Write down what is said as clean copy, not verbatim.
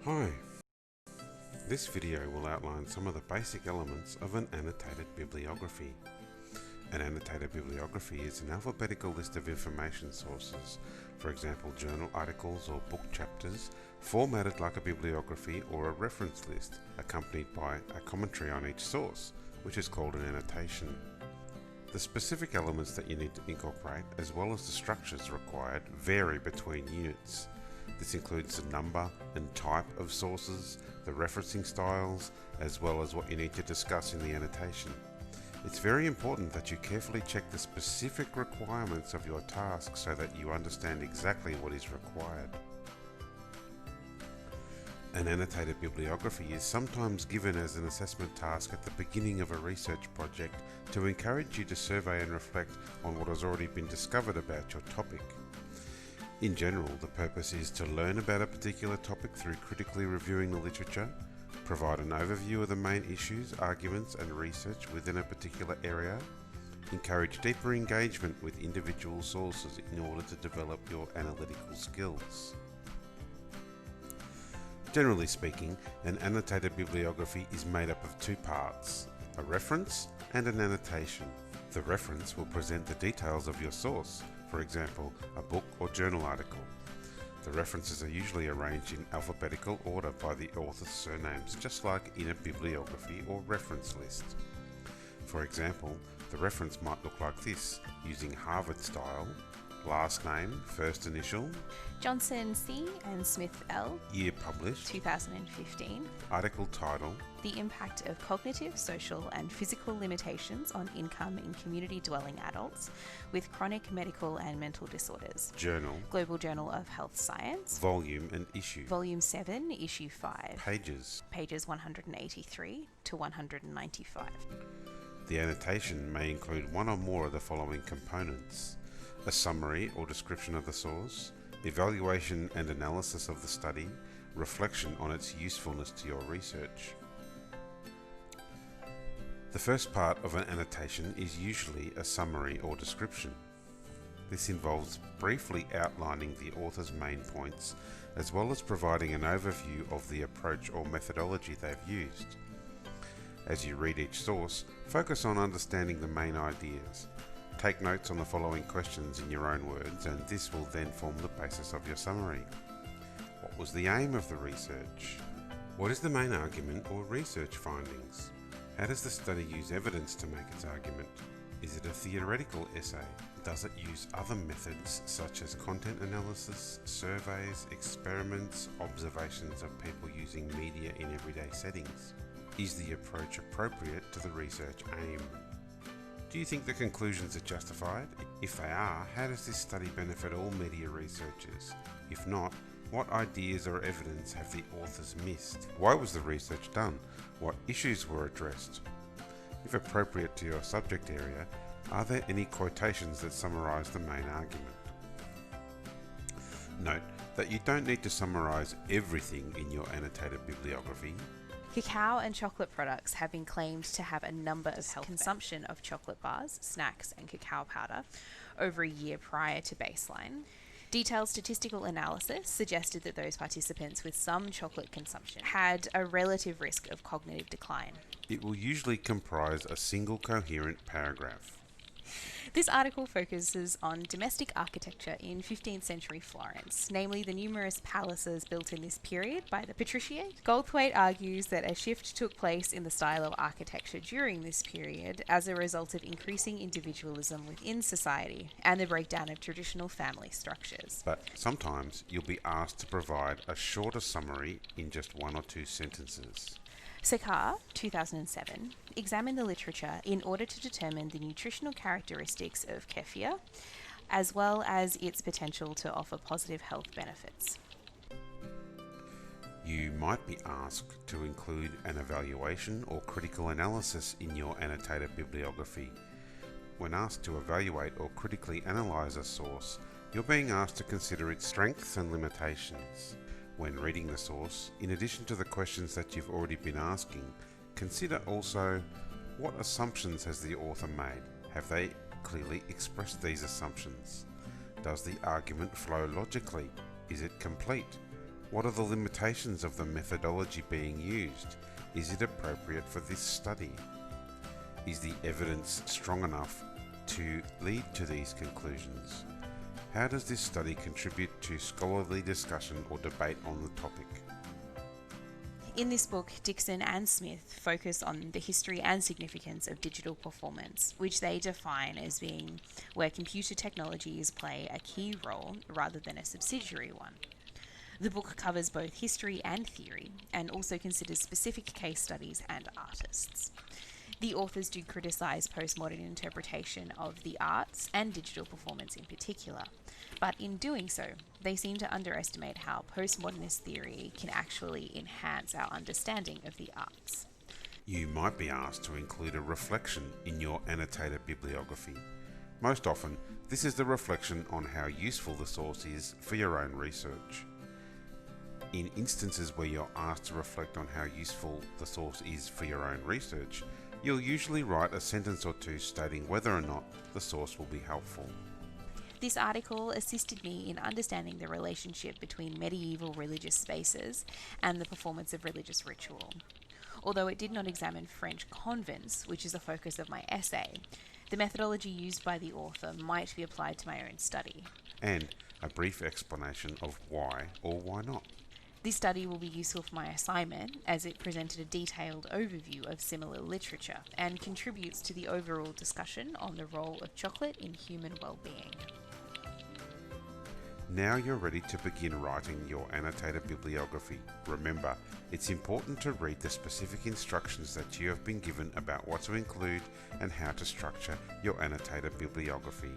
Hi, this video will outline some of the basic elements of an annotated bibliography. An annotated bibliography is an alphabetical list of information sources, for example journal articles or book chapters, formatted like a bibliography or a reference list, accompanied by a commentary on each source, which is called an annotation. The specific elements that you need to incorporate, as well as the structures required, vary between units. This includes the number and type of sources, the referencing styles, as well as what you need to discuss in the annotation. It's very important that you carefully check the specific requirements of your task so that you understand exactly what is required. An annotated bibliography is sometimes given as an assessment task at the beginning of a research project to encourage you to survey and reflect on what has already been discovered about your topic. In general, the purpose is to learn about a particular topic through critically reviewing the literature, provide an overview of the main issues, arguments and research within a particular area, encourage deeper engagement with individual sources in order to develop your analytical skills. Generally speaking, an annotated bibliography is made up of two parts, a reference and an annotation. The reference will present the details of your source, for example, a book or journal article. The references are usually arranged in alphabetical order by the author's surnames, just like in a bibliography or reference list. For example, the reference might look like this, using Harvard style: last name, first initial, Johnson C. and Smith L. year published, 2015. article title, The impact of cognitive, social and physical limitations on income in community dwelling adults with chronic medical and mental disorders. journal, Global Journal of Health Science. volume and issue, Volume 7, Issue 5. pages. Pages 183 to 195. The annotation may include one or more of the following components: a summary or description of the source, evaluation and analysis of the study, reflection on its usefulness to your research. The first part of an annotation is usually a summary or description. This involves briefly outlining the author's main points, as well as providing an overview of the approach or methodology they've used. As you read each source, focus on understanding the main ideas. Take notes on the following questions in your own words, and this will then form the basis of your summary. What was the aim of the research? What is the main argument or research findings? How does the study use evidence to make its argument? Is it a theoretical essay? Does it use other methods such as content analysis, surveys, experiments, observations of people using media in everyday settings? Is the approach appropriate to the research aim? Do you think the conclusions are justified? If they are, how does this study benefit all media researchers? If not, what ideas or evidence have the authors missed? Why was the research done? What issues were addressed? If appropriate to your subject area, are there any quotations that summarize the main argument? Note that you don't need to summarize everything in your annotated bibliography. Cacao and chocolate products have been claimed to have a number of health consumption of chocolate bars, snacks and cacao powder over a year prior to baseline. Detailed statistical analysis suggested that those participants with some chocolate consumption had a relative risk of cognitive decline. It will usually comprise a single coherent paragraph. This article focuses on domestic architecture in 15th century Florence, namely the numerous palaces built in this period by the patriciate. Goldthwaite argues that a shift took place in the style of architecture during this period as a result of increasing individualism within society and the breakdown of traditional family structures. But sometimes you'll be asked to provide a shorter summary in just one or two sentences. Sekar, 2007, examined the literature in order to determine the nutritional characteristics of kefir, as well as its potential to offer positive health benefits. You might be asked to include an evaluation or critical analysis in your annotated bibliography. When asked to evaluate or critically analyze a source, you're being asked to consider its strengths and limitations. When reading the source, in addition to the questions that you've already been asking, consider also what assumptions has the author made. Have they clearly expressed these assumptions? Does the argument flow logically? Is it complete? What are the limitations of the methodology being used? Is it appropriate for this study? Is the evidence strong enough to lead to these conclusions? How does this study contribute to scholarly discussion or debate on the topic? In this book, Dixon and Smith focus on the history and significance of digital performance, which they define as being where computer technologies play a key role rather than a subsidiary one. The book covers both history and theory, and also considers specific case studies and artists. The authors do criticise postmodern interpretation of the arts and digital performance in particular, but in doing so, they seem to underestimate how postmodernist theory can actually enhance our understanding of the arts. You might be asked to include a reflection in your annotated bibliography. Most often, this is the reflection on how useful the source is for your own research. In instances where you're asked to reflect on how useful the source is for your own research, you'll usually write a sentence or two stating whether or not the source will be helpful. This article assisted me in understanding the relationship between medieval religious spaces and the performance of religious ritual. Although it did not examine French convents, which is a focus of my essay, the methodology used by the author might be applied to my own study. And a brief explanation of why or why not. This study will be useful for my assignment as it presented a detailed overview of similar literature and contributes to the overall discussion on the role of chocolate in human well-being. Now you're ready to begin writing your annotated bibliography. Remember, it's important to read the specific instructions that you have been given about what to include and how to structure your annotated bibliography.